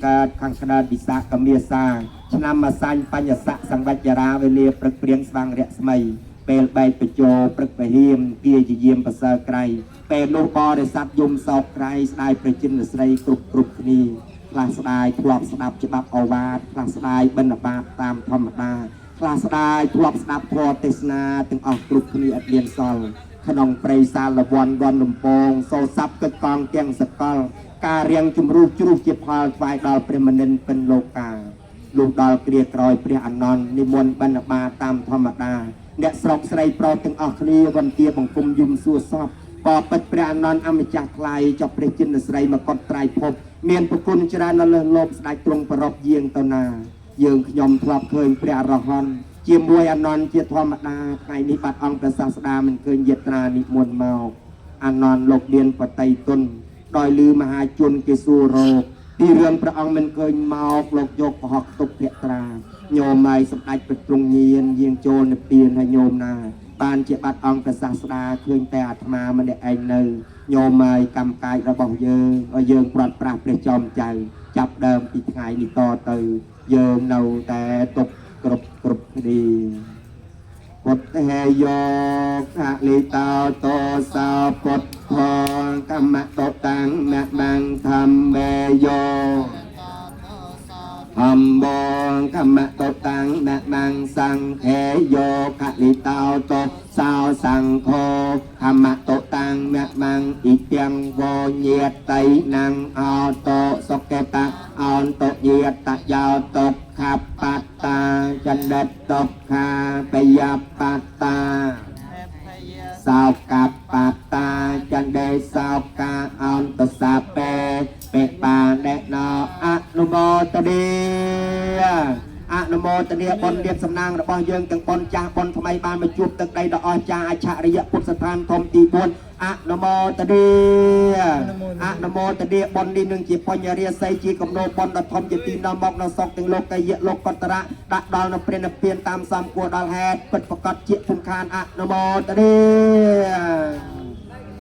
កើតខាងក្តារវិសាកមាសាឆ្នាំអាសាញ់បញ្ញស័កសង្វាចរាវេលាព្រឹកព្រៀងស្វាងរស្មីពេលបែកបញ្ចោព្រឹកពហៀមគាជាយាមប្រសើរក្រៃពេលនោះបរិស័ទយំសោកក្រៃស្ដាយព្រះចិនស្រីគ្រប់គ្នាខ្លះស្ដាយធ្លាប់ស្ដាប់ច្បាប់អវាទខ្លះស្ដាយបិណ្ឌបាតតាមធម្មតាខ្លះស្ដាយធ្លាប់ស្ដាប់ធម៌ទេសនាទាំងអស់គ្រប់គ្នាអត់មានសល់ក្នុងព្រៃសាលវ័នរនលំពងសូស័ព្ទកឹកកងទាំងសកលការរៀងជំរុះជ្រុះជាផលថ្វាយដល់ព្រះមនិនពិនលោកកាលុះដល់គ្រាក្រោយព្រះអនន្តនិមន្តបិណ្ឌបាតតាមធម្មតាអ្នកស្រុកស្រីប្រុសទាំងអស់គ្នាវន្ទាបង្គំយំសួរសពក៏ពិតព្រះអនន្តអម្ចាស់ថ្លៃចុះព្រះចិនស្រីមកុដត្រៃភពមានប្រគុណច្រើនដល់លើសលោបស្ដេចទ្រង់ប្រពយាងទៅណាយើងខ្ញុំធ្លាប់ឃើញព្រះអរហន្តជាមួយអនន្តជាធម្មតាថ្ងៃនេះបាត់អង្គព្រះសាស្តាមិនឃើញយត្រានិមន្តមកអនន្តលោកមានបតីទុនដោយលឺមហាជនគេសួររោគពីរឿងព្រះអង្គមិនឃើញមកលោកយកប្រហុកទុកភក្ត្រាញោមហើយសម្ដេចព្រះទ្រង់ញៀនយាងចូលនិព្វានហើយញោមណាបានជាបាត់អង្គព្រះសាស្តាឃើញតែអាត្មាម្នាក់ឯងនៅញោមហើយកម្មកាយរបស់យើងឲ្យយើងប្រត់ប្រាស់ព្រះចំចៅចាប់ដើមពីថ្ងៃនេះតទៅយើងនៅតែទុកគ្រប់គ្នាពុទ្ធហេយោខលិតោតោសោពុទ្ធផងកម្មតតាំងមបាំងធម្មមេយោហំបងកម្មតតាំងមបាំងសង្ឃេយោខលិតោតោសោសង្ឃោកម្មតតាំងមបាំងអ៊ីទាំងវញាតៃណាំងអោតោសុកេតៈអោតោញាតយោតោខាបតាចន្ទតុខាបយបតាសោកបតាចន្ទេសោកាអន្តសាពេពេបានដេណោអនុមោទនីអនុមោទនីបុណ្យរៀបសំណាងរបស់យើងទាំងបុណ្យចាស់បុណ្យថ្មីបានមកជួបទឹកដីដ៏អស្ចារ្យអច្ឆរិយពុទ្ធស្ថានធំទី4អនុមោទនីអនុមោទនីបុណ្យនេះនឹងជាបញ្ញរាសីជាកំណោបុណ្យដ៏ធំជាទីនាំមកនៅសុខទាំងលោកកាយៈលោកកតរៈដាក់ដល់នៅព្រះនិព្វានតាមសំគួរដល់ហេតុពិតប្រកបជាពុំខានអនុមោទនី